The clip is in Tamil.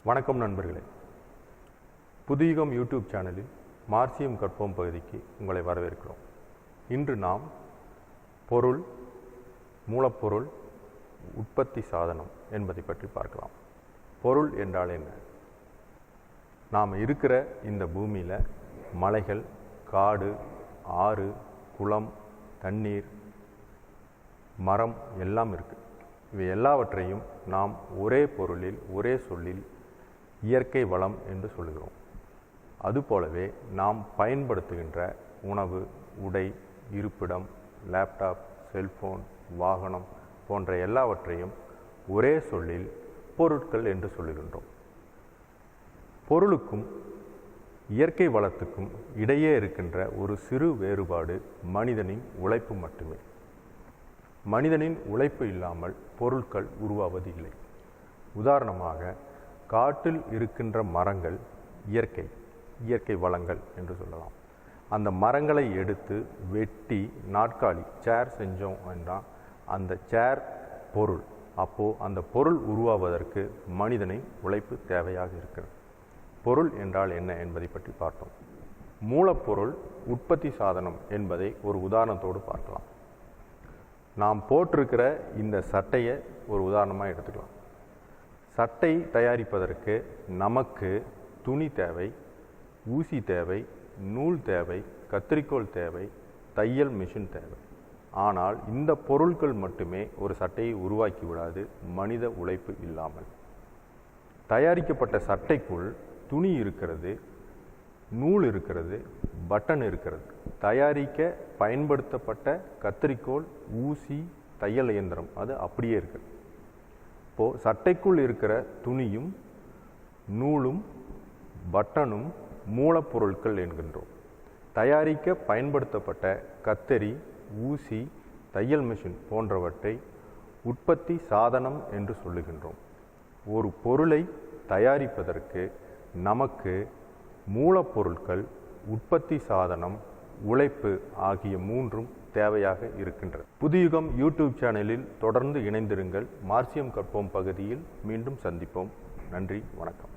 வணக்கம் நண்பர்களே. புதுயுகம் யூடியூப் சேனலில் மார்சியம் கற்போம் பகுதிக்கு உங்களை வரவேற்கிறோம். இன்று நாம் பொருள், மூலப்பொருள், உற்பத்தி சாதனம் என்பதை பற்றி பார்க்கலாம். பொருள் என்றால் என்ன? நாம் இருக்கிற இந்த பூமியில் மலைகள், காடு, ஆறு, குளம், தண்ணீர், மரம் எல்லாம் இருக்குது. இவை எல்லாவற்றையும் நாம் ஒரே பொருளில், ஒரே சொல்லில் இயற்கை வளம் என்று சொல்கிறோம். அதுபோலவே நாம் பயன்படுத்துகின்ற உணவு, உடை, இருப்பிடம், லேப்டாப், செல்போன், வாகனம் போன்ற எல்லாவற்றையும் ஒரே சொல்லில் பொருட்கள் என்று சொல்லுகின்றோம். பொருளுக்கும் இயற்கை வளத்துக்கும் இடையே இருக்கின்ற ஒரு சிறு வேறுபாடு மனிதனின் உழைப்பு மட்டுமே. மனிதனின் உழைப்பு இல்லாமல் பொருட்கள் உருவாவதில்லை. உதாரணமாக, காட்டில் இருக்கின்ற மரங்கள் இயற்கை வளங்கள் என்று சொல்லலாம். அந்த மரங்களை எடுத்து வெட்டி நாற்காலி, சேர் செஞ்சோம் என்றால் அந்த சேர் பொருள். அப்போது அந்த பொருள் உருவாவதற்கு மனிதனின் உழைப்பு தேவையாக இருக்கிறது. பொருள் என்றால் என்ன என்பதை பற்றி பார்த்தோம். மூலப்பொருள், உற்பத்தி சாதனம் என்பதை ஒரு உதாரணத்தோடு பார்க்கலாம். நாம் போட்டிருக்கிற இந்த சட்டையை ஒரு உதாரணமாக எடுத்துக்கலாம். சட்டை தயாரிப்பதற்கு நமக்கு துணி தேவை, ஊசி தேவை, நூல் தேவை, கத்தரிக்கோல் தேவை, தையல் மிஷின் தேவை. ஆனால் இந்த பொருட்கள் மட்டுமே ஒரு சட்டையை உருவாக்கி விடாது மனித உழைப்பு இல்லாமல். தயாரிக்கப்பட்ட சட்டைக்குள் துணி இருக்கிறது, நூல் இருக்கிறது, பட்டன் இருக்கிறது. தயாரிக்க பயன்படுத்தப்பட்ட கத்தரிக்கோல், ஊசி, தையல் இயந்திரம் அது அப்படியே இருக்குது. இப்போது சட்டைக்குள் இருக்கிற துணியும் நூலும் பட்டனும் மூலப்பொருட்கள் என்கின்றோம். தயாரிக்க பயன்படுத்தப்பட்ட கத்தரி, ஊசி, தையல் மிஷின் போன்றவற்றை உற்பத்தி சாதனம் என்று சொல்லுகின்றோம். ஒரு பொருளை தயாரிப்பதற்கு நமக்கு மூலப்பொருட்கள், உற்பத்தி சாதனம், உழைப்பு ஆகிய மூன்றும் தேவையாக இருக்கின்றது. புதுயுகம் யூடியூப் சேனலில் தொடர்ந்து இணைந்திருங்கள். மார்சியம் கற்போம் பகுதியில் மீண்டும் சந்திப்போம். நன்றி, வணக்கம்.